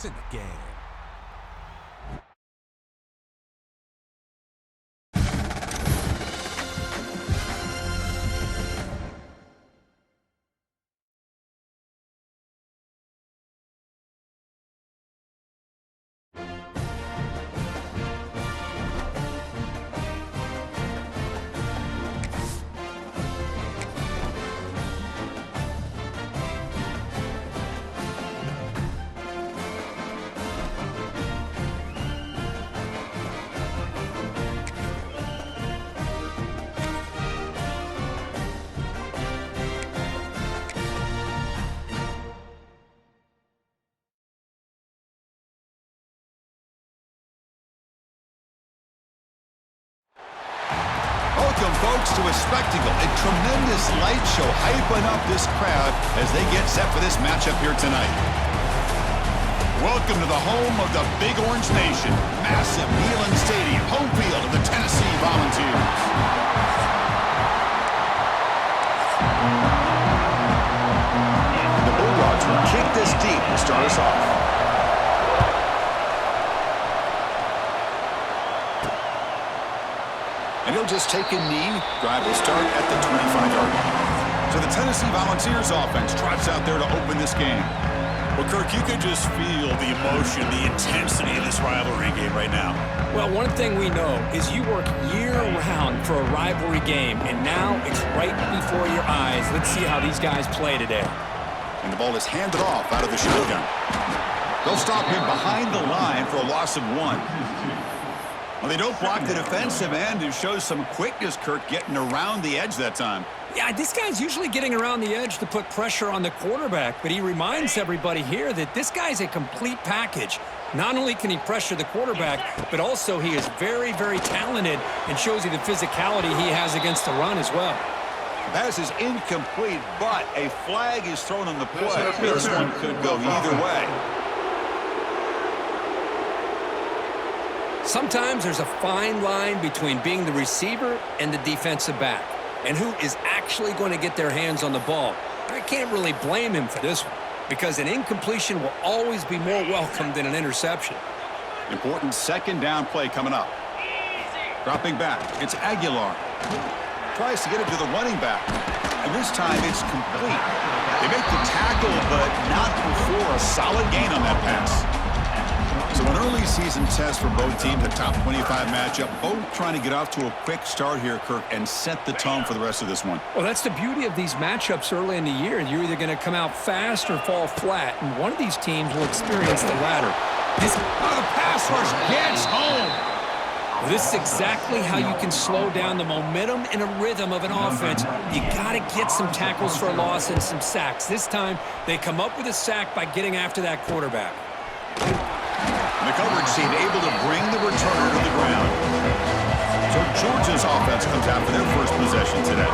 points in the game. Welcome, folks, to a spectacle, a tremendous light show hyping up this crowd as they get set for this matchup here tonight. Welcome to the home of the Big Orange Nation, massive Neyland Stadium, home field of the Tennessee Volunteers. The Bulldogs will kick this deep to start us off. And he'll just take a knee. Drive will start at the 25-yard line. So the Tennessee Volunteers offense trots out there to open this game. Well, Kirk, you can just feel the emotion, the intensity of this rivalry game right now. Well, one thing we know is you work year-round for a rivalry game, and now it's right before your eyes. Let's see how these guys play today. And the ball is handed off out of the shotgun. They'll stop him behind the line for a loss of 1. Well, they don't block the defensive end, who shows some quickness, Kirk, getting around the edge that time. Yeah, this guy's usually getting around the edge to put pressure on the quarterback, but he reminds everybody here that this guy's a complete package. Not only can he pressure the quarterback, but also he is very, very talented and shows you the physicality he has against the run as well. Pass is incomplete, but a flag is thrown on the play. This one could go either way. Sometimes there's a fine line between being the receiver and the defensive back, and who is actually going to get their hands on the ball. I can't really blame him for this one, because an incompletion will always be more welcome than an interception. Important second down play coming up. Dropping back, it's Aguilar. Tries to get it to the running back, and this time it's complete. They make the tackle, but not before a solid gain on that pass. So an early season test for both teams, a top 25 matchup, both trying to get off to a quick start here, Kirk, and set the tone for the rest of this one. Well, that's the beauty of these matchups early in the year. You're either going to come out fast or fall flat, and one of these teams will experience the latter. The pass rush gets home. Well, this is exactly how you can slow down the momentum and a rhythm of an offense. You got to get some tackles for a loss and some sacks. This time, they come up with a sack by getting after that quarterback. The coverage team able to bring the returner to the ground. So Georgia's offense comes out for their first possession today.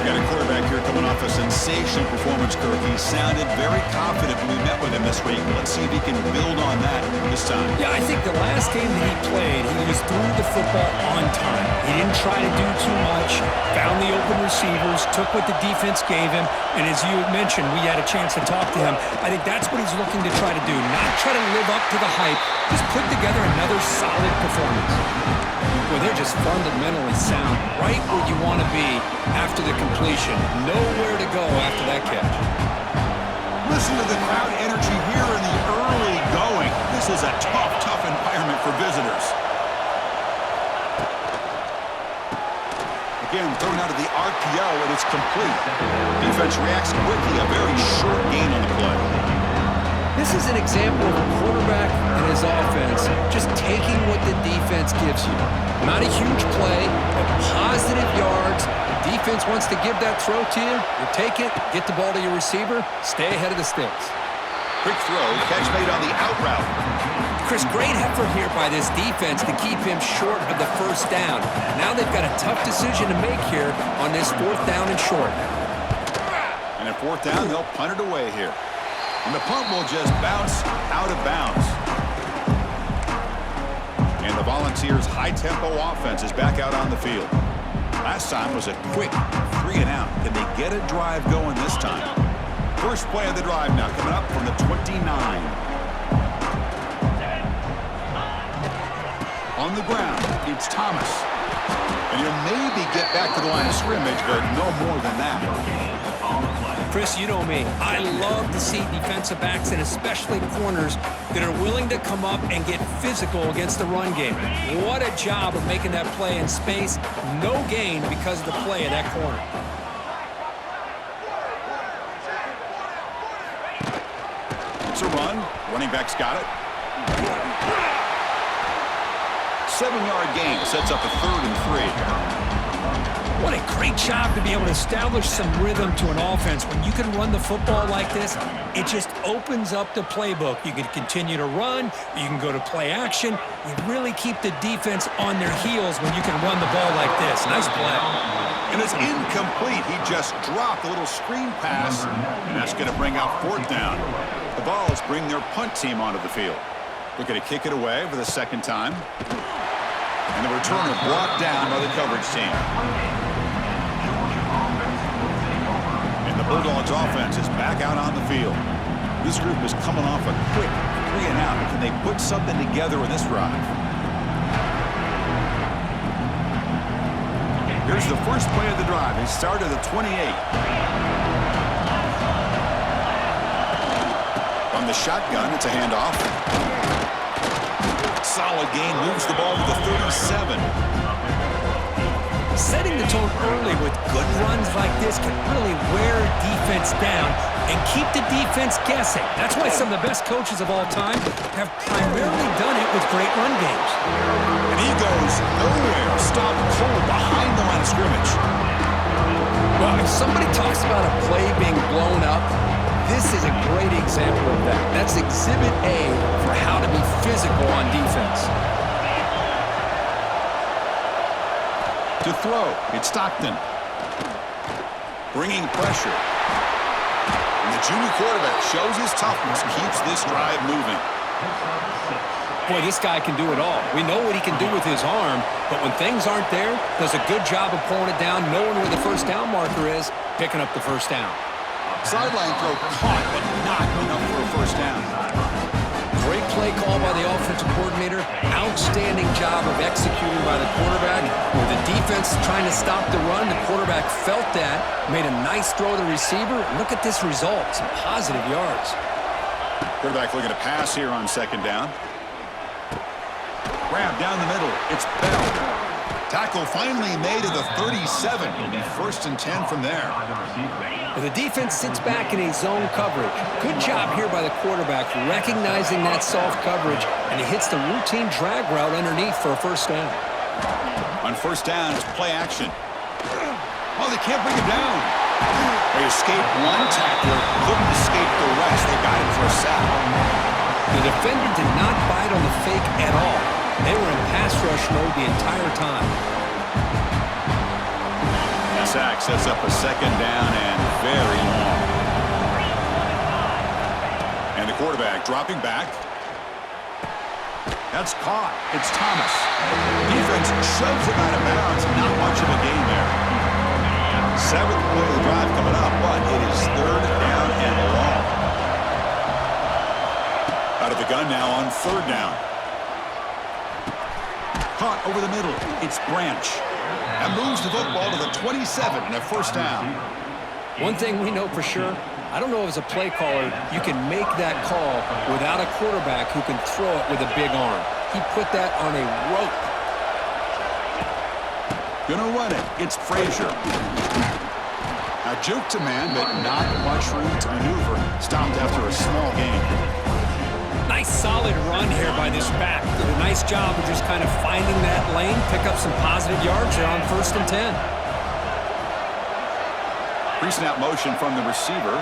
Got a quarterback here coming off a sensational performance, Kirk. He sounded very confident when we met with him this week. Let's see if he can build on that this time. Yeah, I think the last game that he played, he was threw the football on time. He didn't try to do too much, found the open receivers, took what the defense gave him, and as you had mentioned, we had a chance to talk to him. I think that's what he's looking to try to do, not try to live up to the hype, just put together another solid performance. Well, they're just fundamentally sound, right where you want to be after the completion. Nowhere to go after that catch. Listen to the crowd energy here in the early going. This is a tough environment for visitors. Again, thrown out of the RPO, and it's complete. Defense reacts quickly, a very short gain on the play. This is an example of a quarterback and his offense just taking what the defense gives you. Not a huge play, but positive yards. The defense wants to give that throw to you. You take it, get the ball to your receiver, stay ahead of the sticks. Quick throw, catch made on the out route. Chris, great effort here by this defense to keep him short of the first down. Now they've got a tough decision to make here on this fourth down and short. And at fourth down, they'll punt it away here. And the punt will just bounce out of bounds. And the Volunteers' high-tempo offense is back out on the field. Last time was a quick 3-and-out. Can they get a drive going this time? First play of the drive now coming up from the 29. On the ground, it's Thomas. And he'll maybe get back to the line of scrimmage, but no more than that. Chris, you know me. I love to see defensive backs and especially corners that are willing to come up and get physical against the run game. What a job of making that play in space. No gain because of the play of that corner. It's a run. Running back's got it. 7-yard gain sets up a 3rd and 3. What a great job to be able to establish some rhythm to an offense. When you can run the football like this, it just opens up the playbook. You can continue to run. You can go to play action. You really keep the defense on their heels when you can run the ball like this. Nice play. And it's incomplete. He just dropped a little screen pass, and that's going to bring out 4th down. The Vols bring their punt team onto the field. They're going to kick it away for the 2nd time. And the returner brought down by the coverage team. And the Bulldogs offense is back out on the field. This group is coming off a quick 3-and-out. Can they put something together in this drive? Here's the first play of the drive. They start at the 28. From the shotgun, it's a handoff. Solid gain, moves the ball to the 37. Setting the tone early with good runs like this can really wear defense down and keep the defense guessing. That's why some of the best coaches of all time have primarily done it with great run games. And he goes nowhere. Stopped cold behind the line of scrimmage. Well, if somebody talks about a play being blown up, this is a great example of that. That's Exhibit A for how to be physical on defense. To throw, it's Stockton. Bringing pressure. And the junior quarterback shows his toughness, keeps this drive moving. Boy, this guy can do it all. We know what he can do with his arm, but when things aren't there, does a good job of pulling it down, knowing where the first down marker is, picking up the first down. Sideline throw caught, but not enough for a first down. Great play call by the offensive coordinator. Outstanding job of executing by the quarterback. Where the defense is trying to stop the run, the quarterback felt that, made a nice throw to the receiver. Look at this result, some positive yards. Quarterback looking to pass here on 2nd down. Grab down the middle. It's Bell. Tackle finally made to the 37. It'll be 1st and 10 from there. The defense sits back in a zone coverage. Good job here by the quarterback, recognizing that soft coverage, and he hits the routine drag route underneath for a first down. On 1st down, it's play action. Oh, they can't bring him down. They escaped one tackler, couldn't escape the rest. They got him for a sack. The defender did not bite on the fake at all. They were in pass rush mode the entire time. The sack sets up a 2nd down and very long. And the quarterback dropping back. That's caught. It's Thomas. Defense shoves him out of bounds. Not much of a gain there. 7th play of the drive coming up, but it is 3rd down and long. Out of the gun now on 3rd down. Caught over the middle. It's Branch. That moves the football to the 27 and a 1st down. One thing we know for sure, I don't know as a play caller, you can make that call without a quarterback who can throw it with a big arm. He put that on a rope. Gonna run it. It's Frazier. Now juke to man, but not much room to maneuver. Stopped after a small gain. Nice solid run here by this back. Did a nice job of just kind of finding that lane, pick up some positive yards there on 1st and 10. Pre-snap motion from the receiver.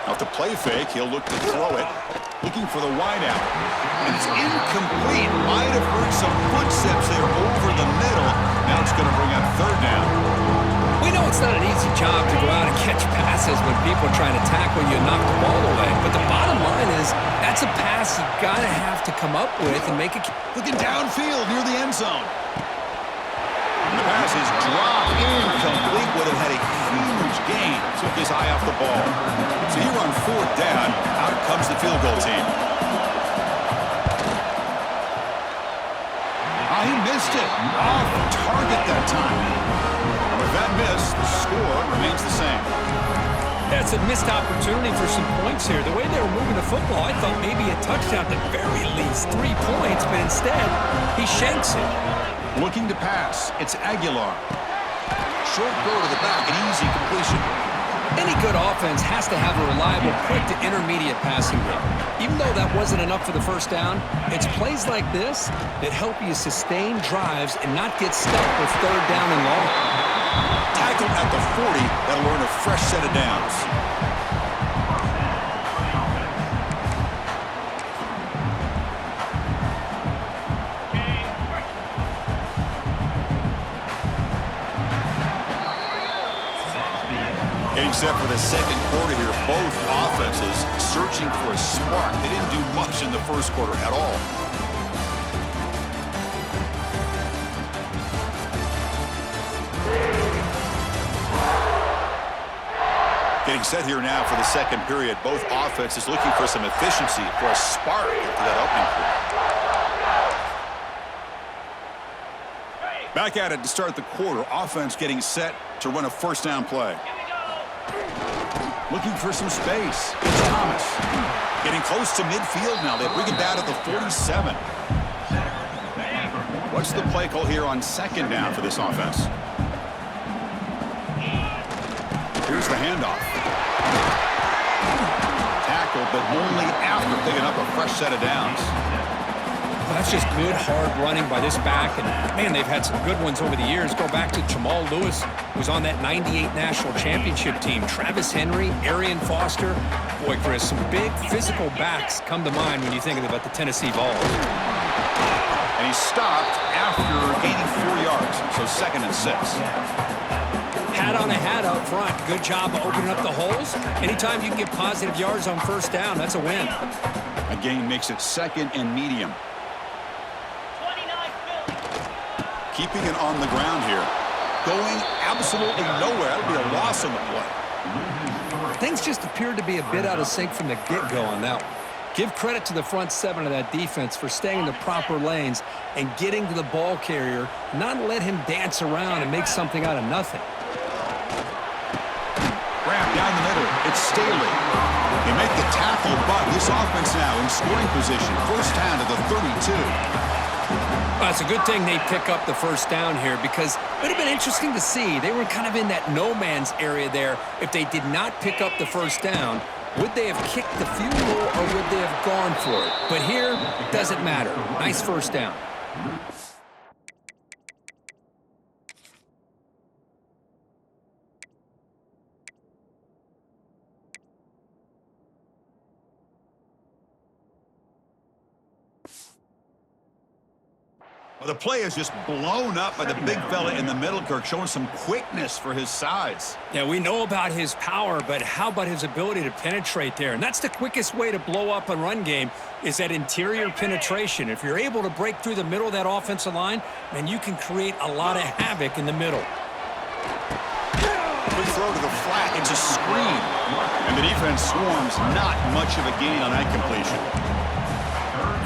Off the play fake, he'll look to throw it. Looking for the wideout. And it's incomplete. Might have heard some footsteps there over the middle. Now it's going to bring up 3rd down. We know it's not an easy job to go out and catch passes when people are trying to tackle you and knock the ball away. But the bottom line is that's a pass you got to have to come up with and make it. Looking downfield near the end zone. The pass is dropped incomplete. Would have had a huge gain. Took his eye off the ball. So here on 4th down, out comes the field goal team. Oh, he missed it. Off target that time. And with that miss, the score remains the same. That's a missed opportunity for some points here. The way they were moving the football, I thought maybe a touchdown at the very least, 3 points, but instead, he shanks it. Looking to pass, it's Aguilar. Short throw to the back, an easy completion. Any good offense has to have a reliable, quick to intermediate passing game. Even though that wasn't enough for the first down, it's plays like this that help you sustain drives and not get stuck with third down and long. Tackled at the 40, that'll earn a fresh set of downs. Getting set for the second quarter here, both offenses searching for a spark. They didn't do much in the first quarter at all. Getting set here now for the second period. Both offenses looking for some efficiency, for a spark after that opening quarter. Back at it to start the quarter. Offense getting set to run a first down play. Looking for some space. It's Thomas. Getting close to midfield now. They bring it down at the 47. What's the play call here on second down for this offense? Here's the handoff. Tackled, but only after picking up a fresh set of downs. Well, that's just good, hard running by this back. And, man, they've had some good ones over the years. Go back to Jamal Lewis, who was on that 98 National Championship team. Travis Henry, Arian Foster. Boy, Chris, some big physical backs come to mind when you think about the Tennessee Vols. And he stopped after gaining 4 yards, so 2nd and 6. Hat on a hat up front. Good job of opening up the holes. Anytime you can get positive yards on first down, that's a win. A gain makes it 2nd and medium. Keeping it on the ground here. Going absolutely nowhere. That would be a loss on the play. Things just appeared to be a bit out of sync from the get-go on that one. Give credit to the front 7 of that defense for staying in the proper lanes and getting to the ball carrier, not let him dance around and make something out of nothing. Grab down the middle. It's Staley. They make the tackle, but this offense now in scoring position. First down to the 32. Well, it's a good thing they pick up the first down here because it would have been interesting to see. They were kind of in that no man's area there. If they did not pick up the first down, would they have kicked the field goal or would they have gone for it? But here, it doesn't matter. Nice first down. Well, the play is just blown up by the big fella in the middle, Kirk, showing some quickness for his size. Yeah, we know about his power, but how about his ability to penetrate there? And that's the quickest way to blow up a run game is that interior penetration. If you're able to break through the middle of that offensive line, then you can create a lot of havoc in the middle. Quick throw to the flat. It's a screen. And the defense swarms. Not much of a gain on that completion.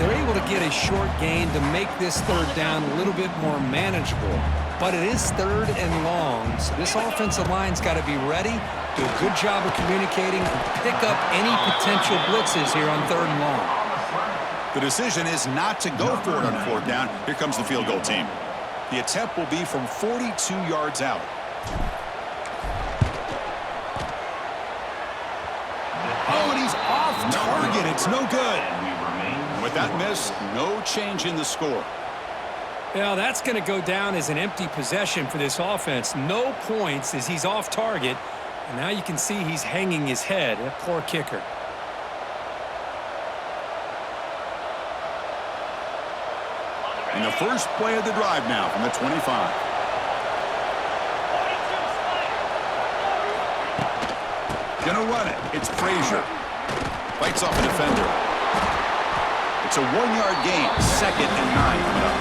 They're able to get a short gain to make this third down a little bit more manageable. But it is 3rd and long, so this offensive line's got to be ready, do a good job of communicating, and pick up any potential blitzes here on 3rd and long. The decision is not to go for it on 4th down. Here comes the field goal team. The attempt will be from 42 yards out. Oh, and he's off target. It's no good. With that miss, no change in the score. Well, that's going to go down as an empty possession for this offense. No points as he's off target. And now you can see he's hanging his head. That poor kicker. And the first play of the drive now from the 25. Gonna run it. It's Frazier. Fights off a defender. It's a 1-yard gain. 2nd and 9 coming up.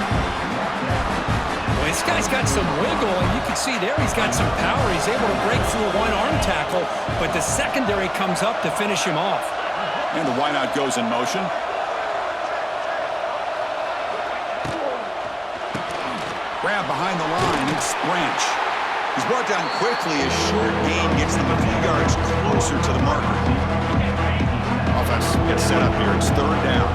Well, this guy's got some wiggle, and you can see there he's got some power. He's able to break through a one-arm tackle, but the secondary comes up to finish him off. And the wideout goes in motion. grab behind the line. It's Branch. He's brought down quickly as short gain gets them a few yards closer to the marker. Offense gets set up here. It's third down.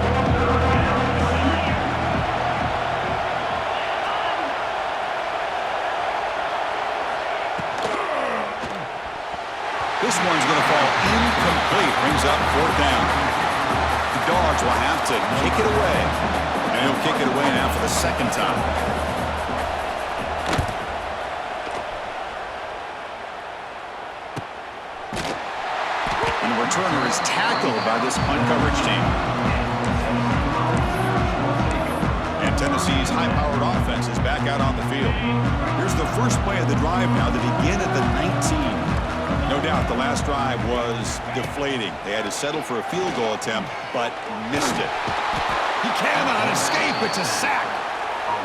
This one's going to fall incomplete. Brings up fourth down. The Dogs will have to kick it away. And he'll kick it away now for the second time. And the returner is tackled by this punt coverage team. And Tennessee's high-powered offense is back out on the field. Here's the first play of the drive now. They begin at the 19. No doubt the last drive was deflating. They had to settle for a field goal attempt, but missed it. He cannot escape. It's a sack.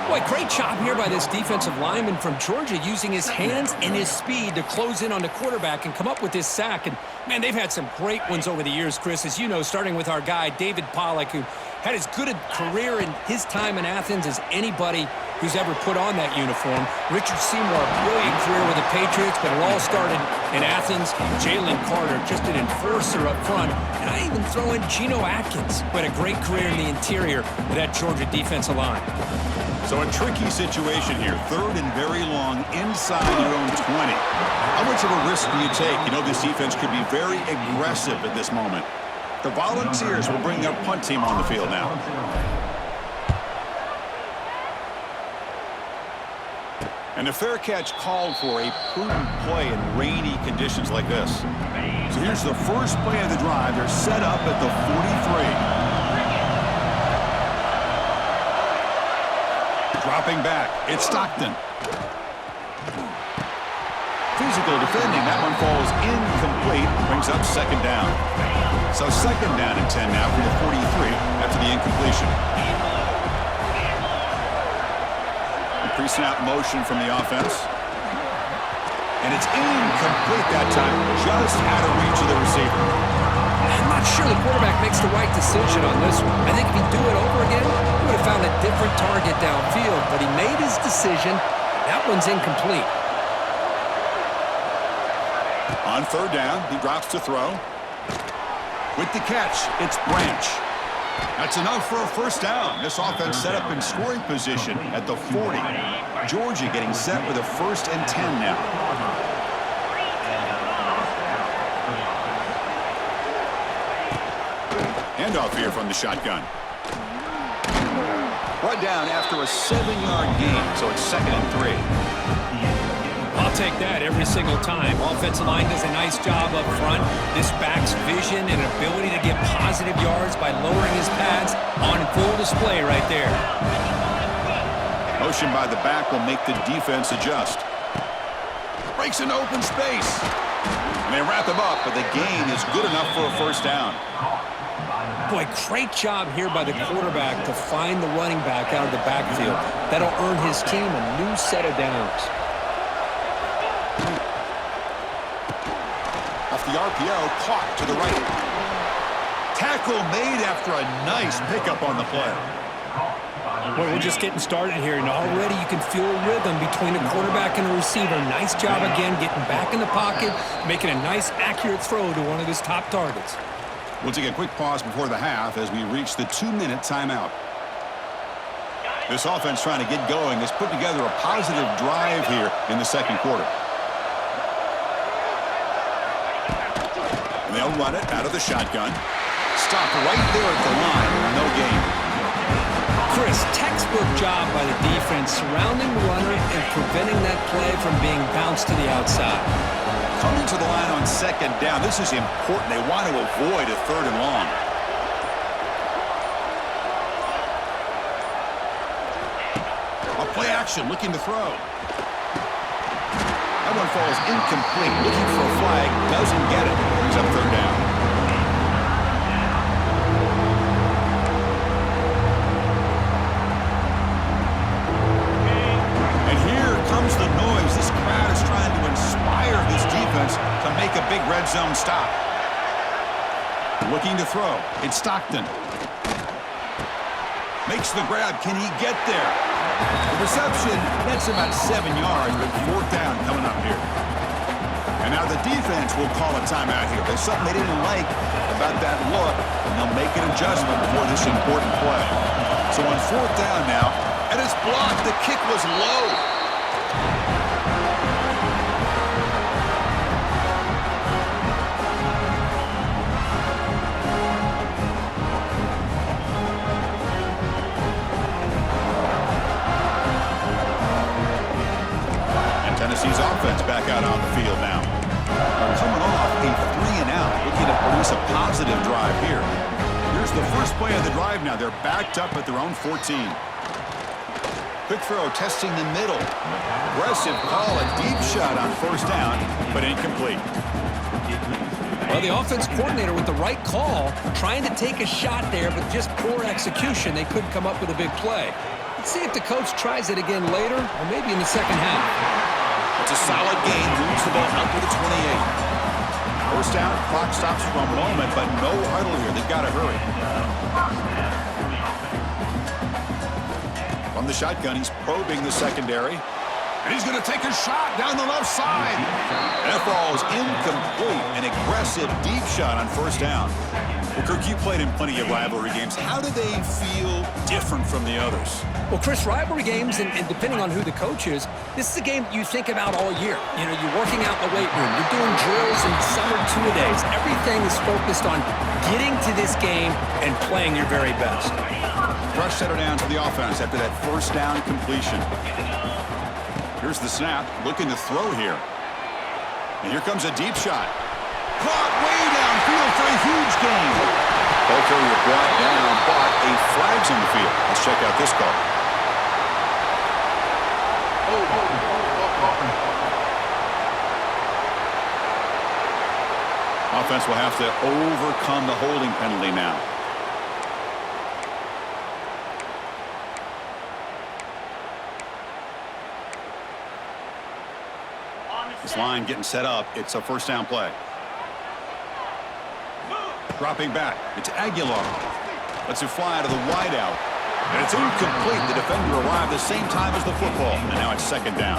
Boy, great job here by this defensive lineman from Georgia using his hands and his speed to close in on the quarterback and come up with this sack. And, man, they've had some great ones over the years, Chris, as you know, starting with our guy, David Pollack, who had as good a career in his time in Athens as anybody who's ever put on that uniform. Richard Seymour, a brilliant career with the Patriots, but it all started in Athens. Jalen Carter, just an enforcer up front. And I even throw in Geno Atkins, who had a great career in the interior of that Georgia defensive line. So a tricky situation here. Third and very long inside your own 20. How much of a risk do you take? You know, this defense could be very aggressive at this moment. The Volunteers will bring their punt team on the field now. And a fair catch called for a prudent play in rainy conditions like this. So here's the first play of the drive. They're set up at the 43. Dropping back, it's Stockton. Physical defending, that one falls incomplete, brings up second down. So second down and 10 now for the 43 after the incompletion. Pre-snap motion from the offense. And it's incomplete that time, just out of reach of the receiver. I'm not sure the quarterback makes the right decision on this one. I think if he'd do it over again, he would have found a different target downfield, but he made his decision. That one's incomplete. On third down, he drops to throw. With the catch, it's Branch. That's enough for a first down. This offense set up in scoring position at the 40. Georgia getting set with a 1st and 10 now. Handoff here from the shotgun. Brought down after a 7-yard gain, so it's 2nd and 3. I'll take that every single time. Offensive line does a nice job up front. This back's vision and ability to get positive yards by lowering his pads on full display right there. Motion by the back will make the defense adjust. Breaks an open space. And they wrap him up, but the gain is good enough for a first down. Boy, great job here by the quarterback to find the running back out of the backfield. That'll earn his team a new set of downs. Off the RPO, caught to the right. Tackle made after a nice pickup on the play. Boy, we're just getting started here, and already you can feel a rhythm between the quarterback and the receiver. Nice job again getting back in the pocket, making a nice, accurate throw to one of his top targets. We'll take a quick pause before the half as we reach the 2-minute timeout. This offense trying to get going has put together a positive drive here in the second quarter. And they'll run it out of the shotgun. Stop right there at the line. No gain. Chris, textbook job by the defense surrounding the runner and preventing that play from being bounced to the outside. Coming to the line on second down. This is important. They want to avoid a 3rd and long. A play action, looking to throw. That one falls incomplete. Looking for a flag, doesn't get it. Brings up 3rd down. And here comes the noise. This crowd is trying to inspire this defense to make a big red zone stop. Looking to throw. It's Stockton. Makes the grab. Can he get there? The reception, that's about 7 yards, but fourth down coming up here. And now the defense will call a timeout here. There's something they didn't like about that look, and they'll make an adjustment before this important play. So on fourth down now, and it's blocked. The kick was low. Tennessee's offense back out on the field now. They're coming off a 3-and-out, looking to produce a positive drive here. Here's the first play of the drive now. They're backed up at their own 14. Quick throw, testing the middle. Aggressive call, a deep shot on first down, but incomplete. Well, the offense coordinator with the right call, trying to take a shot there, but just poor execution. They couldn't come up with a big play. Let's see if the coach tries it again later, or maybe in the second half. It's a solid gain, moves the ball up to the 28. First down, clock stops for a moment, but no huddle here. They've got to hurry. From the shotgun, he's probing the secondary. And he's going to take a shot down the left side. That ball is incomplete. An aggressive deep shot on first down. Well, Kirk, you played in plenty of rivalry games. How do they feel different from the others? Well, Chris, rivalry games, and depending on who the coach is, this is a game you think about all year. You know, you're working out in the weight room. You're doing drills and summer two-a-days. Everything is focused on getting to this game and playing your very best. Rush center down for the offense after that first down completion. Here's the snap, looking to throw here. And here comes a deep shot. Caught way downfield for a huge gain. Ball carrier brought down, but a flag's in the field. Let's check out this call. Offense will have to overcome the holding penalty now. This line getting set up. It's a first down play. Dropping back. It's Aguilar. Lets it fly to the wideout. And it's incomplete. The defender arrived the same time as the football. And now it's second down.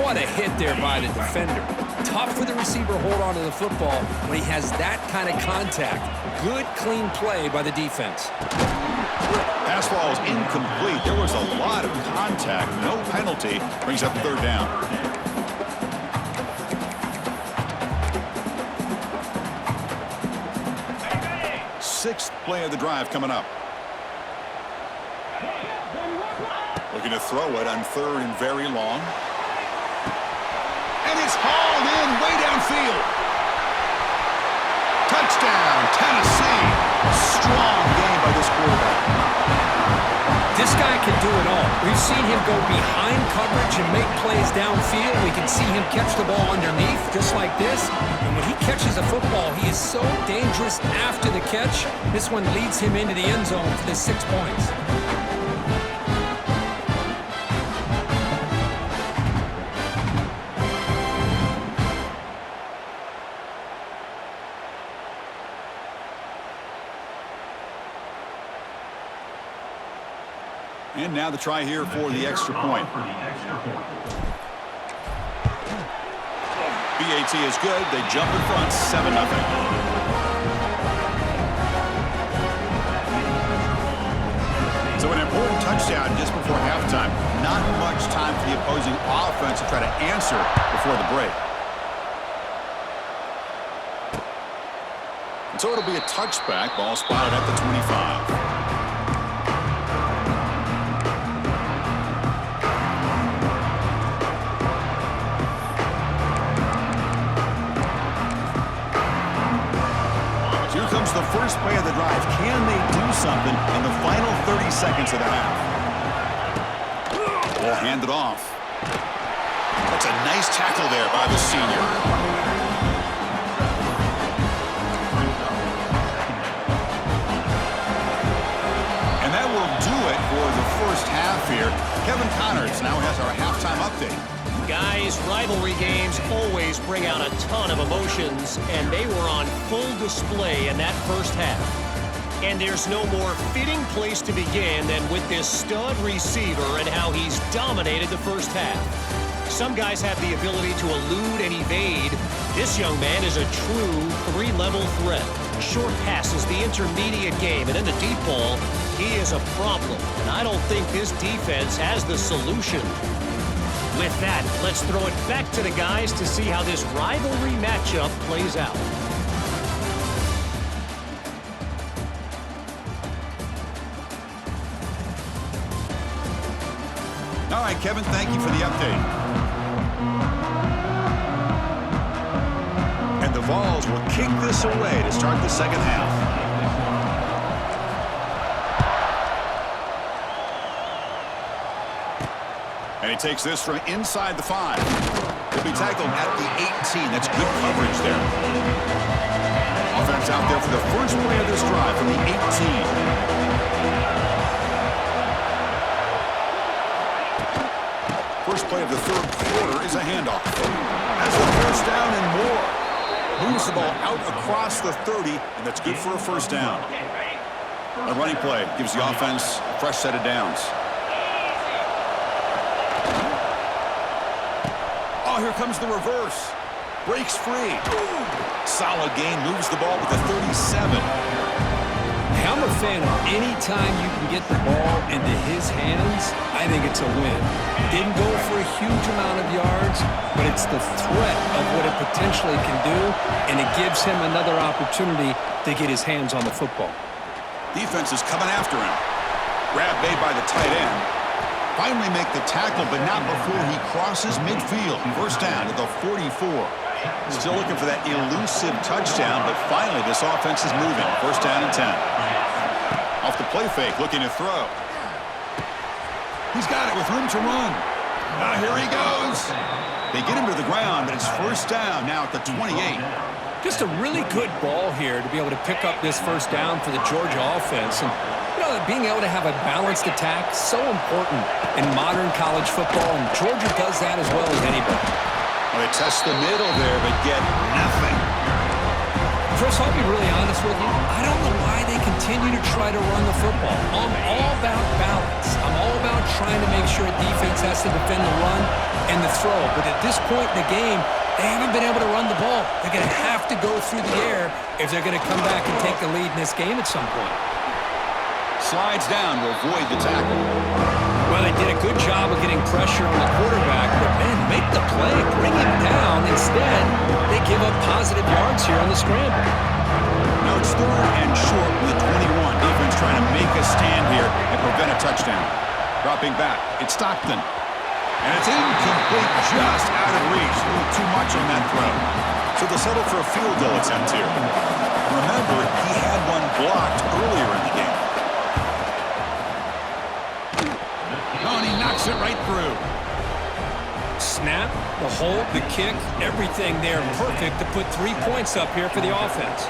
What a hit there by the defender. Tough for the receiver to hold on to the football when he has that kind of contact. Good, clean play by the defense. Pass ball is incomplete. There was a lot of contact. No penalty. Brings up third down. Sixth play of the drive coming up. Looking to throw it on third and very long. And it's hauled in way downfield. Touchdown, Tennessee. Strong game by this quarterback. This guy can do it all. We've seen him go behind coverage and make plays downfield. We can see him catch the ball underneath, just like this. And when he catches a football, he is so dangerous after the catch. This one leads him into the end zone for the 6 points. And now the try here for the extra point. BAT is good. They jump in front, 7-0. So an important touchdown just before halftime. Not much time for the opposing offense to try to answer before the break. And so it'll be a touchback. Ball spotted at the 25. The first play of the drive. Can they do something in the final 30 seconds of the half? Ball handed off. That's a nice tackle there by the senior. And that will do it for the first half here. Kevin Connors now has our halftime update. Guys, rivalry games always bring out a ton of emotions, and they were on full display in that first half. And there's no more fitting place to begin than with this stud receiver and how he's dominated the first half. Some guys have the ability to elude and evade. This young man is a true three-level threat. Short passes, the intermediate game, and in the deep ball, he is a problem. And I don't think this defense has the solution. With that, let's throw it back to the guys to see how this rivalry matchup plays out. All right, Kevin, thank you for the update. And the Vols will kick this away to start the second half. And he takes this from inside the 5. He'll be tackled at the 18. That's good coverage there. Offense out there for the first play of this drive from the 18. First play of the third quarter is a handoff. Has a first down and more. Moves the ball out across the 30, and that's good for a first down. A running play gives the offense a fresh set of downs. Oh, here comes the reverse. Breaks free. Solid gain, moves the ball with the 37. I'm a fan of any time you can get the ball into his hands, I think it's a win. Didn't go for a huge amount of yards, but it's the threat of what it potentially can do, and it gives him another opportunity to get his hands on the football. Defense is coming after him. Grab made by the tight end. Finally make the tackle, but not before he crosses midfield. First down to the 44. Still looking for that elusive touchdown, but finally this offense is moving. First down and 10. Off the play fake, looking to throw. He's got it with room to run. Now here he goes. They get him to the ground, but it's first down now at the 28. Just a really good ball here to be able to pick up this first down for the Georgia offense. And, you know, being able to have a balanced attack is so important in modern college football, and Georgia does that as well as anybody. Well, they test the middle there, but get nothing. Chris, I'll be really honest with you. I don't know why they continue to try to run the football. I'm all about balance. I'm all about trying to make sure defense has to defend the run and the throw. But at this point in the game, they haven't been able to run the ball. They're going to have to go through the air if they're going to come back and take the lead in this game at some point. Slides down to avoid the tackle. Well, they did a good job of getting pressure on the quarterback, but, man, make the play, bring him down. Instead, they give up positive yards here on the scramble. Now it's third and short with 21. Defense trying to make a stand here and prevent a touchdown. Dropping back, it's Stockton. And it's incomplete, just out of reach. A little too much on that throw. So they'll settle for a field goal attempt here. Remember, he had one blocked earlier in the game. Oh, and he knocks it right through. Snap, the hold, the kick, everything there perfect to put 3 points up here for the offense.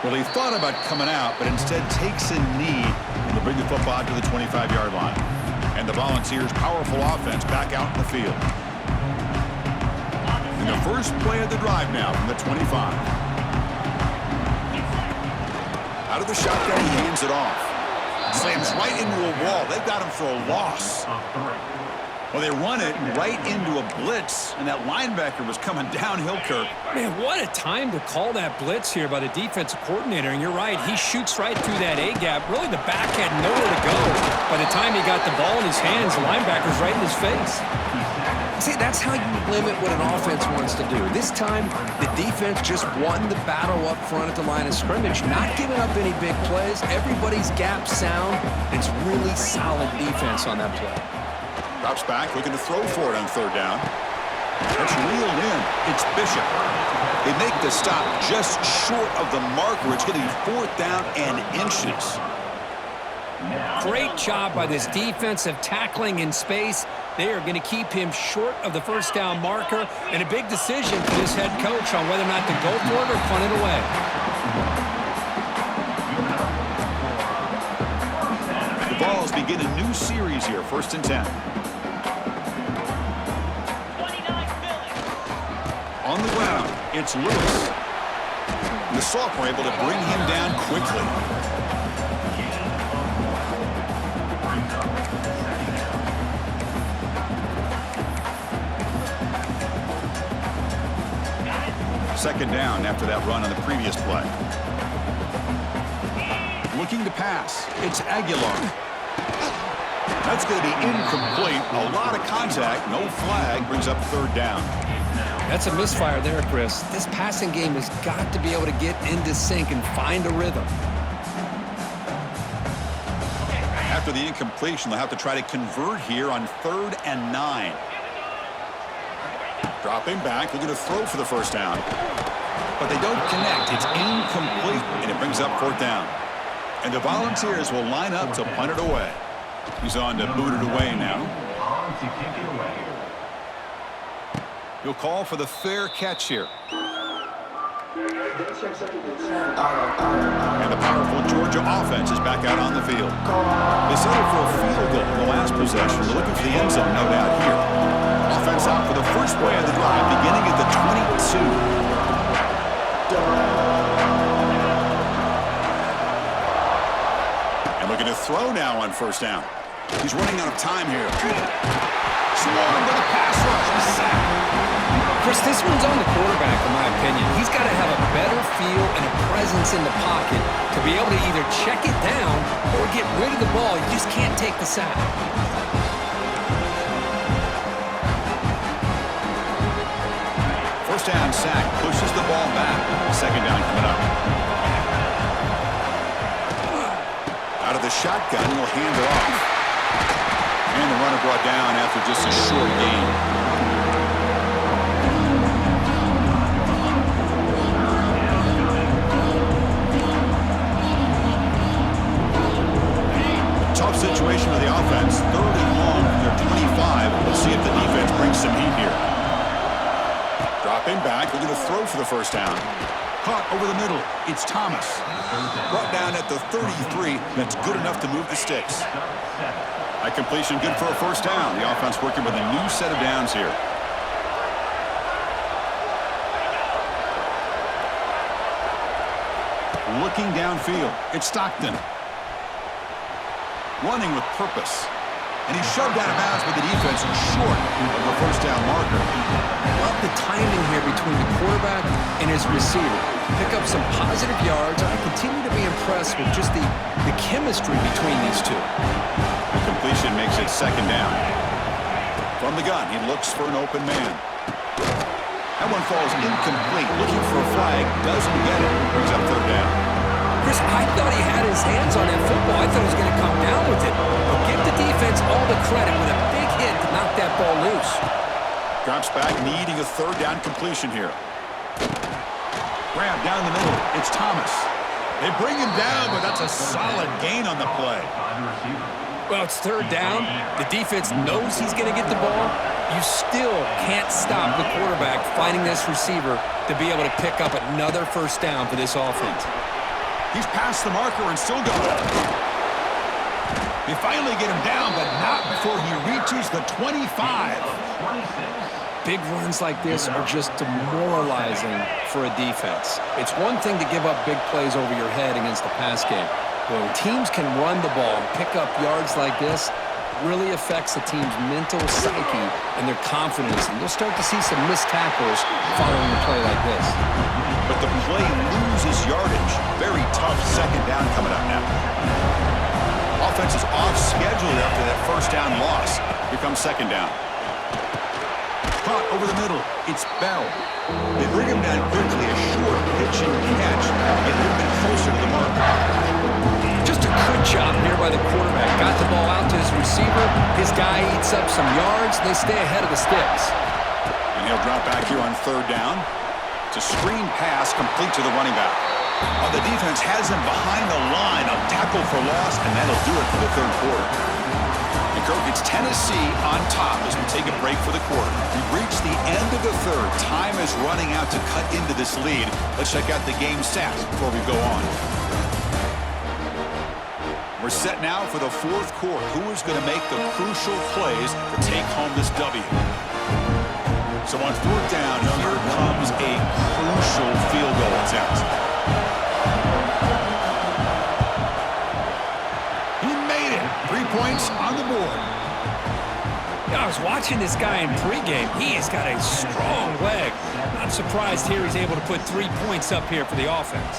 Well, he thought about coming out, but instead takes a knee and will bring the football to the 25-yard line. And the Volunteers' powerful offense back out in the field. And the first play of the drive now from the 25. Out of the shotgun, he hands it off. Slams right into a wall. They've got him for a loss. Well, they run it right into a blitz, and that linebacker was coming downhill, Kirk. Man, what a time to call that blitz here by the defensive coordinator. And you're right, he shoots right through that A-gap. Really, the back had nowhere to go. By the time he got the ball in his hands, the linebacker's right in his face. See, that's how you limit what an offense wants to do. This time, the defense just won the battle up front at the line of scrimmage, not giving up any big plays. Everybody's gap sound. It's really solid defense on that play. Drops back, looking to throw for it on third down. That's reeled in. It's Bishop. They make the stop just short of the marker. It's getting fourth down and inches. Great job by this defensive tackling in space. They are going to keep him short of the first down marker, and a big decision for this head coach on whether or not to go for it or punt it away. The Vols begin a new series here, 1st and 10. On the ground, It's Lewis. And the sophomore able to bring him down quickly. Second down after that run on the previous play. Looking to pass. It's Aguilar. That's going to be incomplete. A lot of contact. No flag. Brings up third down. That's a misfire there, Chris. This passing game has got to be able to get into sync and find a rhythm. After the incompletion, they'll have to try to convert here on 3rd and 9. Dropping back, looking to throw for the first down. But they don't connect. It's incomplete, and it brings up 4th down. And the Volunteers will line up to punt it away. He's on to boot it away now. He'll call for the fair catch here. And the powerful Georgia offense is back out on the field. They settled for a field goal in the last possession. They're looking for the end zone, no doubt here. Offense out for the first play of the drive, beginning at the 22. And looking to throw now on first down. He's running out of time here. Swarmed by the pass rush. He's sacked. Chris, this one's on the quarterback, in my opinion. He's got to have a better feel and a presence in the pocket to be able to either check it down or get rid of the ball. You just can't take the sack. First down sack, pushes the ball back. Second down coming up. Out of the shotgun, he'll hand it off. And the runner brought down after just a short gain. Tough situation for the offense. 3rd and long from their 25. Let's see if the defense brings some heat here. Dropping back, looking to throw for the first down. Caught over the middle. It's Thomas. Brought down at the 33. That's good enough to move the sticks. That completion good for a first down. The offense working with a new set of downs here. Looking downfield. It's Stockton. Running with purpose. And he's shoved out of bounds with the defense short of the first down marker. Love the timing here between the quarterback and his receiver. Pick up some positive yards. I continue to be impressed with just the chemistry between these two. The completion makes it second down. From the gun, he looks for an open man. That one falls incomplete. Looking for a flag. Doesn't get it. Brings up third down. Chris, I thought he had his hands on that football. I thought he was going to come down with it. But give the defense all the credit with a big hit to knock that ball loose. Drops back, needing a third down completion here. Grab down the middle. It's Thomas. They bring him down, but that's a solid gain on the play. Well, it's third down. The defense knows he's going to get the ball. You still can't stop the quarterback finding this receiver to be able to pick up another first down for this offense. He's past the marker and still going. They finally get him down, but not before he reaches the 25. Big runs like this are just demoralizing for a defense. It's one thing to give up big plays over your head against the pass game. When teams can run the ball and pick up yards like this, really affects the team's mental psyche and their confidence. And you'll start to see some missed tackles following a play like this. But the play loses yardage. Very tough second down coming up now. Offense is off schedule after that first down loss. Here comes second down. Caught over the middle. It's Bell. They bring him down quickly. A short pitch and catch. Get a little bit closer to the mark. Just a good job here by the quarterback. Got the ball out to his receiver. His guy eats up some yards. They stay ahead of the sticks. And he'll drop back here on third down. It's a screen pass complete to the running back. The defense has him behind the line. A tackle for loss, and that'll do it for the third quarter. And Kirk, it's Tennessee on top as we take a break for the quarter. We've reached the end of the third. Time is running out to cut into this lead. Let's check out the game stats before we go on. We're set now for the fourth quarter. Who is going to make the crucial plays to take home this W? So on fourth down, here comes a crucial field goal attempt. He made it. 3 points on the board. I was watching this guy in pregame. He has got a strong leg. Not surprised here he's able to put 3 points up here for the offense.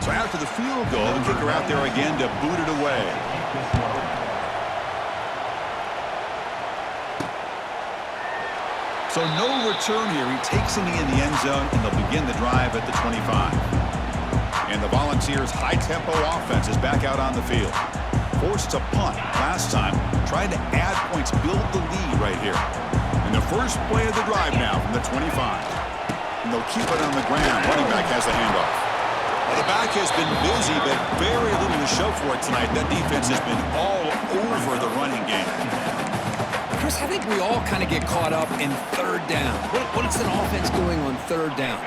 So after the field goal, the kicker out there again to boot it away. So no return here. He takes it in the end zone, and they'll begin the drive at the 25. And the Volunteers' high-tempo offense is back out on the field. Forced to punt last time, trying to add points, build the lead right here. And the first play of the drive now from the 25. And they'll keep it on the ground. Running back has the handoff. Well, the back has been busy, but very little to show for it tonight. That defense has been all over the running game. Chris, I think we all kind of get caught up in third down. What is an offense doing on third down?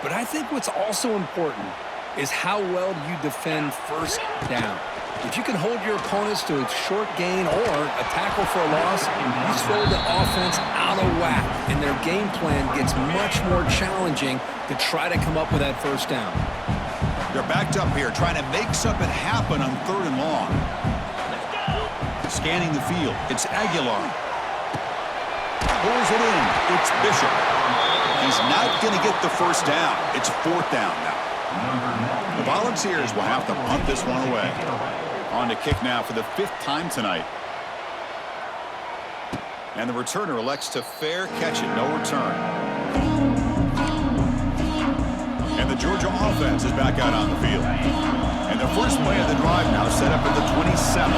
But I think what's also important is how well you defend first down. If you can hold your opponents to a short gain or a tackle for a loss, you throw the offense out of whack, and their game plan gets much more challenging to try to come up with that first down. They're backed up here, trying to make something happen on third and long. Scanning the field, it's Aguilar. Pulls it in, it's Bishop. He's not going to get the first down. It's fourth down now. The Volunteers will have to punt this one away. On to kick now for the 5th time tonight. And the returner elects to fair catch it, no return. And the Georgia offense is back out on the field. And the first play of the drive now set up at the 27.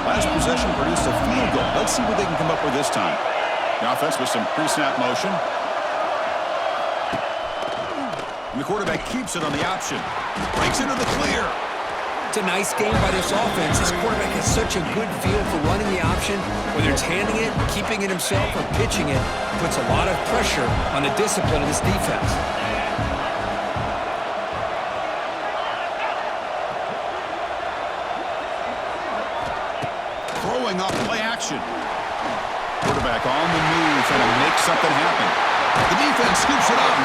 Last possession produced a field goal. Let's see what they can come up with this time. The offense with some pre-snap motion. And the quarterback keeps it on the option. Breaks into the clear. It's a nice game by this offense. This quarterback has such a good feel for running the option. Whether it's handing it, keeping it himself, or pitching it, puts a lot of pressure on the discipline of this defense. Throwing off play action. Quarterback on the move, trying to make something happen. The defense scoops it up.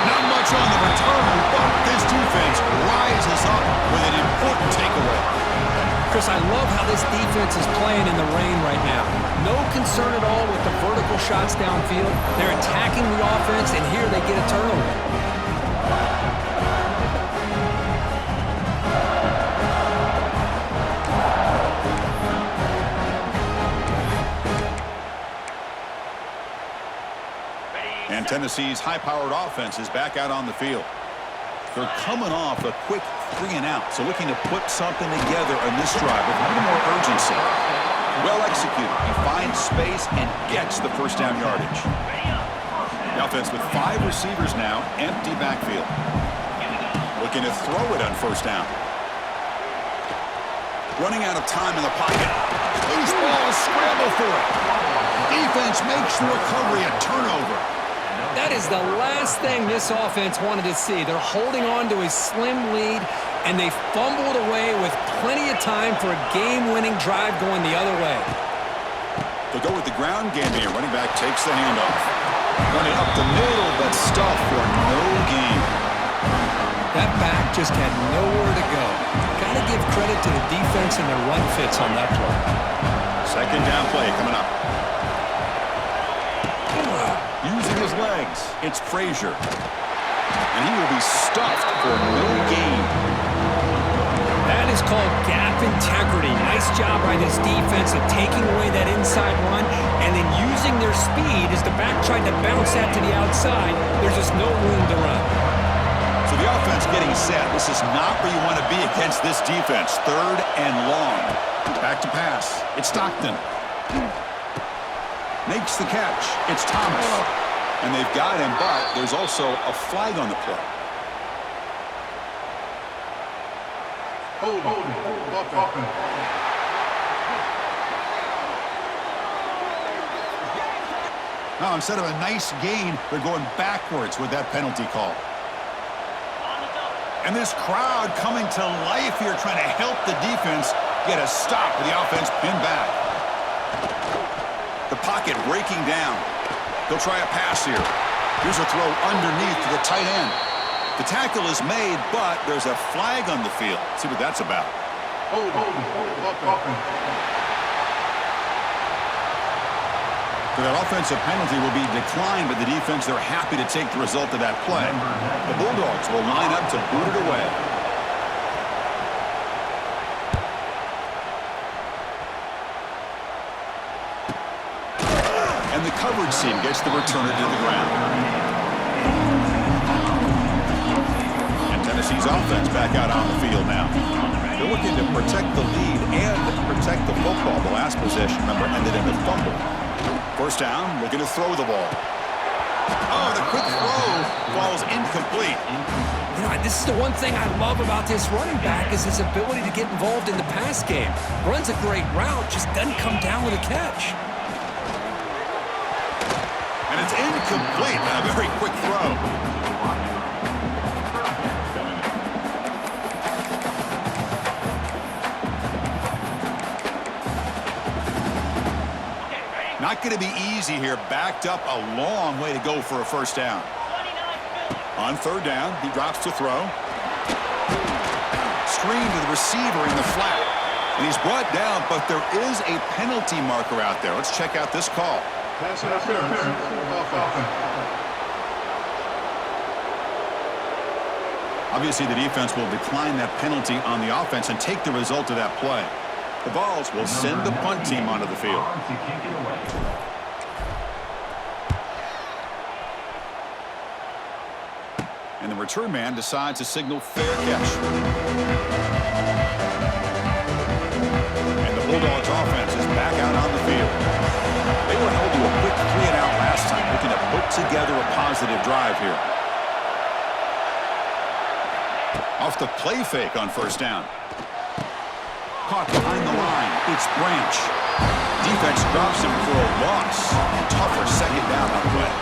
Not much on the return, but this defense rises up with an important takeaway. Chris, I love how this defense is playing in the rain right now. No concern at all with the vertical shots downfield. They're attacking the offense, and here they get a turnover. And Tennessee's high-powered offense is back out on the field. They're coming off a quick 3-and-out, so looking to put something together on this drive with a little more urgency. Well executed. He finds space and gets the first down yardage. The offense with 5 receivers now, empty backfield. Looking to throw it on first down. Running out of time in the pocket. Loose ball, scramble for it. Defense makes the recovery a turnover. That is the last thing this offense wanted to see. They're holding on to a slim lead, and they fumbled away with plenty of time for a game-winning drive going the other way. They'll go with the ground game here. Running back takes the handoff. Running up the middle, but stuff for no gain. That back just had nowhere to go. Got to give credit to the defense and their run fits on that play. Second down play coming up. Using his legs, it's Frazier. And he will be stuffed for no gain. That is called gap integrity. Nice job by this defense of taking away that inside run and then using their speed as the back tried to bounce that to the outside. There's just no room to run. So the offense getting set. This is not where you want to be against this defense. Third and long. Back to pass. It's Stockton. Makes the catch. It's Thomas. And they've got him, but there's also a flag on the play. Now, instead of a nice gain, they're going backwards with that penalty call. And this crowd coming to life here, trying to help the defense get a stop with the offense pinned back. The pocket breaking down. He'll try a pass here. Here's a throw underneath to the tight end. The tackle is made, but there's a flag on the field. Let's see what that's about. So that offensive penalty will be declined by the defense. They're happy to take the result of that play. The Bulldogs will line up to boot it away. And the coverage team gets the returner to the ground. And Tennessee's offense back out on the field now. They're looking to protect the lead and protect the football. The last possession, remember, ended in a fumble. First down, looking to throw the ball. Oh, the quick throw falls incomplete. You know, this is the one thing I love about this running back is his ability to get involved in the pass game. Runs a great route, just doesn't come down with a catch. And it's incomplete. A very quick throw. Not going to be easy here. Backed up a long way to go for a first down. On third down, he drops to throw. Screen to the receiver in the flat. And he's brought down, but there is a penalty marker out there. Let's check out this call. Pass interference. Obviously, the defense will decline that penalty on the offense and take the result of that play. The Vols will send the punt team onto the field. And the return man decides to signal fair catch. And the Bulldogs offense is back out on the field. They were held to a quick 3-and-out last time, looking to put together a positive drive here. Off the play fake on first down. Caught behind the line. It's Branch. Defense drops him for a loss. Tougher second down on the way.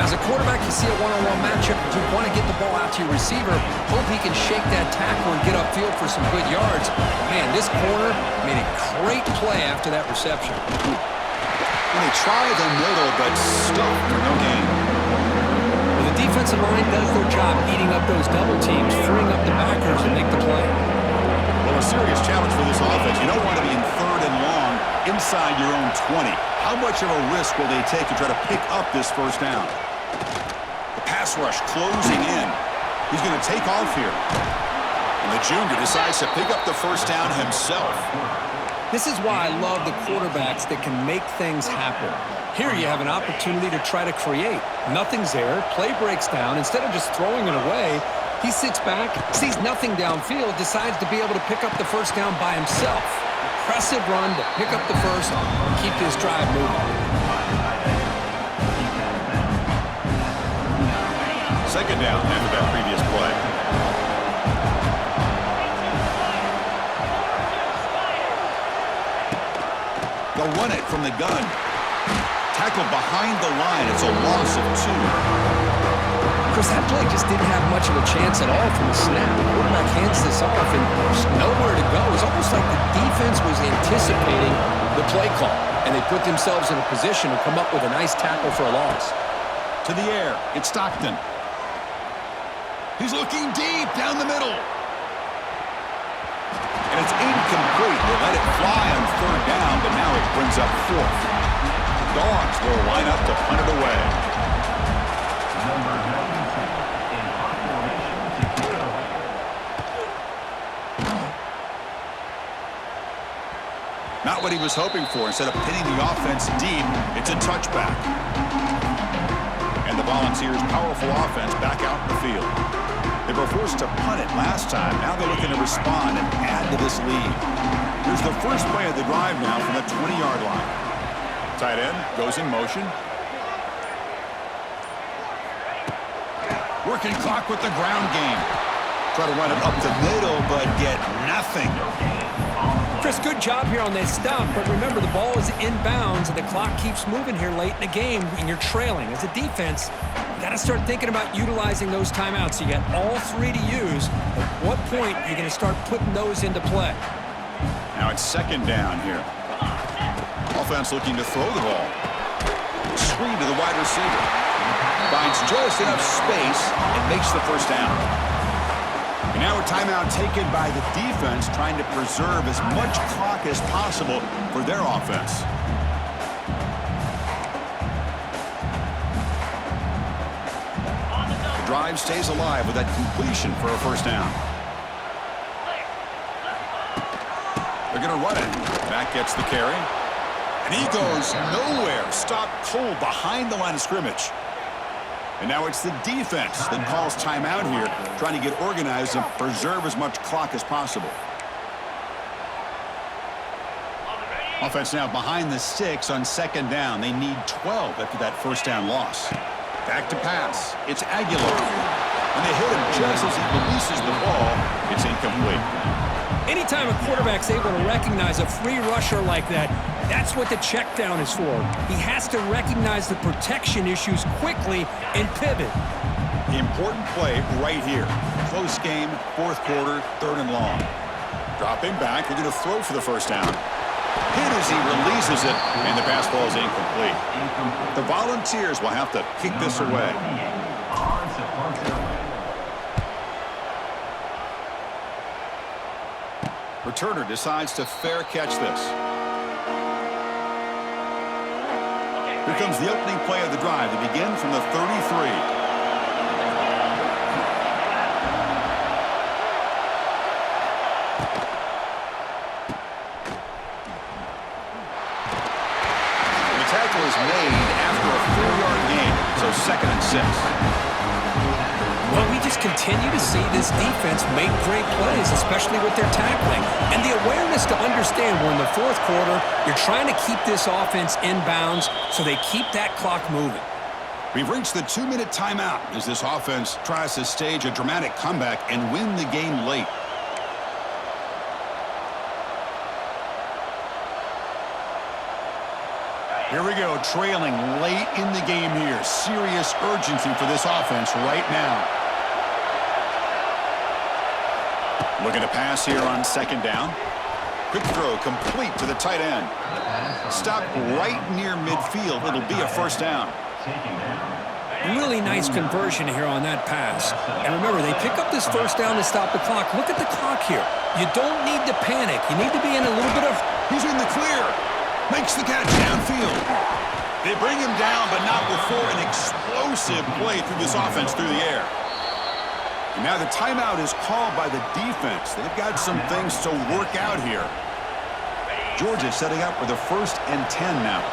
As a quarterback, you see a one-on-one matchup. You want to get the ball out to your receiver. Hope he can shake that tackle and get upfield for some good yards. Man, this corner made a great play after that reception. And they try the middle, but stuck for no gain. Well, the defensive line does their job eating up those double teams, freeing up the backers to make the play. Well, a serious challenge for this offense. You don't want to be in third and long inside your own 20. How much of a risk will they take to try to pick up this first down? The pass rush closing in. He's going to take off here. And the junior decides to pick up the first down himself. This is why I love the quarterbacks that can make things happen. Here you have an opportunity to try to create. Nothing's there. Play breaks down. Instead of just throwing it away, he sits back, sees nothing downfield, decides to be able to pick up the first down by himself. Impressive run to pick up the first, keep this drive moving. Second down after that previous play. They'll run it from the gun. Tackled behind the line. It's a loss of 2. Chris, that play just didn't have much of a chance at all from the snap. The quarterback hands this off, and there's nowhere to go. It's almost like the defense was anticipating the play call, and they put themselves in a position to come up with a nice tackle for a loss. To the air, it's Stockton. He's looking deep down the middle. And it's incomplete. They let it fly on third down, but now it brings up fourth. The Dogs will line up to punt it away. Not what he was hoping for. Instead of pinning the offense deep, it's a touchback. And the Volunteers' powerful offense back out in the field. They were forced to punt it last time. Now they're looking to respond and add to this lead. Here's the first play of the drive now from the 20-yard line. Tight end goes in motion. Working clock with the ground game. Try to run it up the middle, but get nothing. Chris, good job here on that stop, but remember the ball is inbounds and the clock keeps moving here late in the game and you're trailing. As a defense, you got to start thinking about utilizing those timeouts. You got all 3 to use. At what point are you going to start putting those into play? Now it's second down here. Offense looking to throw the ball. Screen to the wide receiver. Finds just enough space and makes the first down. And now a timeout taken by the defense, trying to preserve as much clock as possible for their offense. The drive stays alive with that completion for a first down. They're going to run it. Back gets the carry. And he goes nowhere. Stopped cold behind the line of scrimmage. And now it's the defense that calls timeout here, trying to get organized and preserve as much clock as possible. Offense now behind the 6 on second down. They need 12 after that first down loss. Back to pass. It's Aguilar. And they hit him just as he releases the ball. It's incomplete. Anytime a quarterback's able to recognize a free rusher like that, that's what the check down is for. He has to recognize the protection issues quickly and pivot. Important play right here. Close game, fourth quarter, third and long. Dropping back, they're going to throw for the first down. Hit as he releases it, and the pass ball is incomplete. The Volunteers will have to kick this away. Returner decides to fair catch this. Here comes the opening play of the drive. They begin from the 33. Was made after a 4-yard gain, so 2nd and 6. Well, we just continue to see this defense make great plays, especially with their tackling. And the awareness to understand we're in the fourth quarter, you're trying to keep this offense in bounds so they keep that clock moving. We've reached the 2-minute timeout as this offense tries to stage a dramatic comeback and win the game late. Here we go, trailing late in the game here. Serious urgency for this offense right now. Looking to pass here on second down. Quick throw complete to the tight end. Stopped right near midfield. It'll be a first down. Really nice conversion here on that pass. And remember, they pick up this first down to stop the clock. Look at the clock here. You don't need to panic. You need to be in a little bit of... He's in the clear. Makes the catch downfield. They bring him down, but not before an explosive play through this offense through the air. And now the timeout is called by the defense. They've got some things to work out here. Georgia setting up for the 1st and 10 now.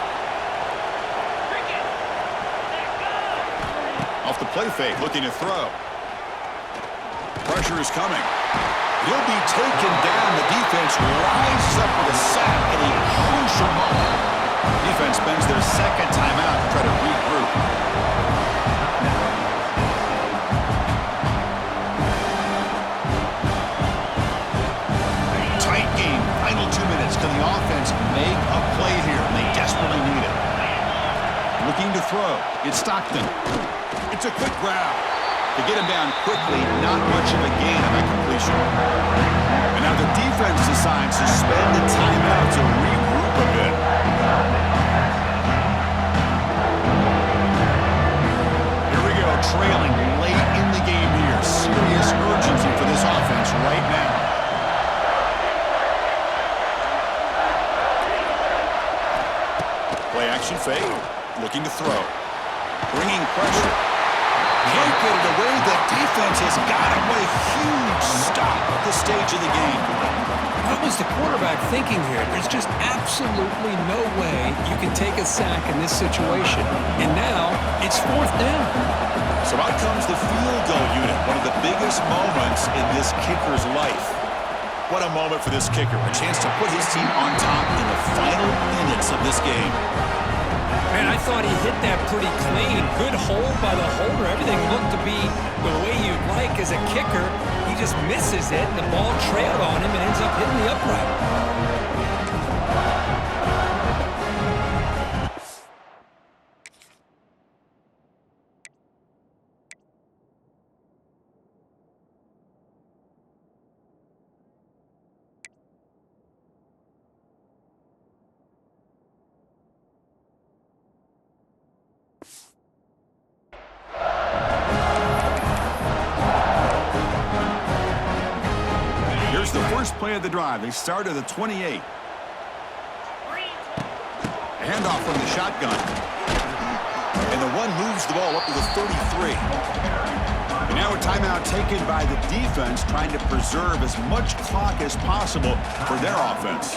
Off the play fake, looking to throw. Pressure is coming. He'll be taken down. The defense rises up with a sack at a crucial moment. Defense spends their 2nd timeout to try to regroup. Tight game. Final 2 minutes. Can the offense make a play here? And they desperately need it. Looking to throw. It's Stockton. It's a quick grab. To get him down quickly, not much of a gain on that completion. And now the defense decides to spend the timeout to regroup a bit. Here we go, trailing late in the game here. Serious urgency for this offense right now. Play action fake, looking to throw. Bringing pressure. Can't get it away. The defense has got him with a huge stop at this stage of the game. What was the quarterback thinking here? There's just absolutely no way you can take a sack in this situation. And now it's 4th down. So out comes the field goal unit, one of the biggest moments in this kicker's life. What a moment for this kicker. A chance to put his team on top in the final minutes of this game. Man, I thought he hit that pretty clean. Good hold by the holder. Everything looked to be the way you'd like as a kicker. He just misses it, and the ball trailed on him and ends up hitting the upright. Here's the first play of the drive. They start at the 28. A handoff from the shotgun. And the one moves the ball up to the 33. And now a timeout taken by the defense, trying to preserve as much clock as possible for their offense.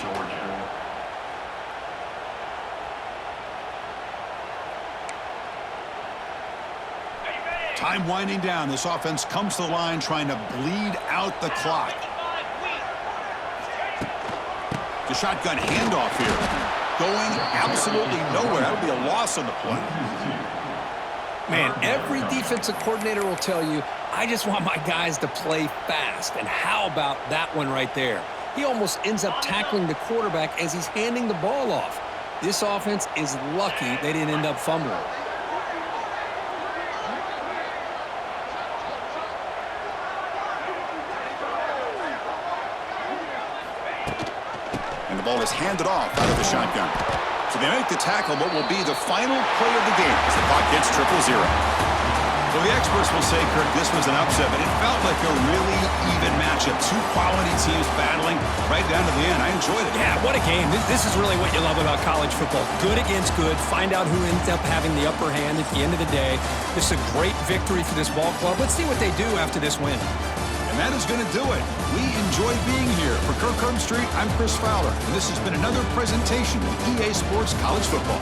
Time winding down. This offense comes to the line trying to bleed out the clock. The shotgun handoff here. Going absolutely nowhere. That'll be a loss on the play. Man, every defensive coordinator will tell you, I just want my guys to play fast. And how about that one right there? He almost ends up tackling the quarterback as he's handing the ball off. This offense is lucky they didn't end up fumbling. And the ball is handed off out of the shotgun. So they make the tackle, what will be the final play of the game as the clock hits 0-0. Well, the experts will say, Kirk, this was an upset, but it felt like a really even matchup. Two quality teams battling right down to the end. I enjoyed it. Yeah, what a game. This is really what you love about college football. Good against good. Find out who ends up having the upper hand at the end of the day. This is a great victory for this ball club. Let's see what they do after this win. And that is going to do it. We enjoy being here. For Kirk Herbstreit, I'm Chris Fowler, and this has been another presentation of EA Sports College Football.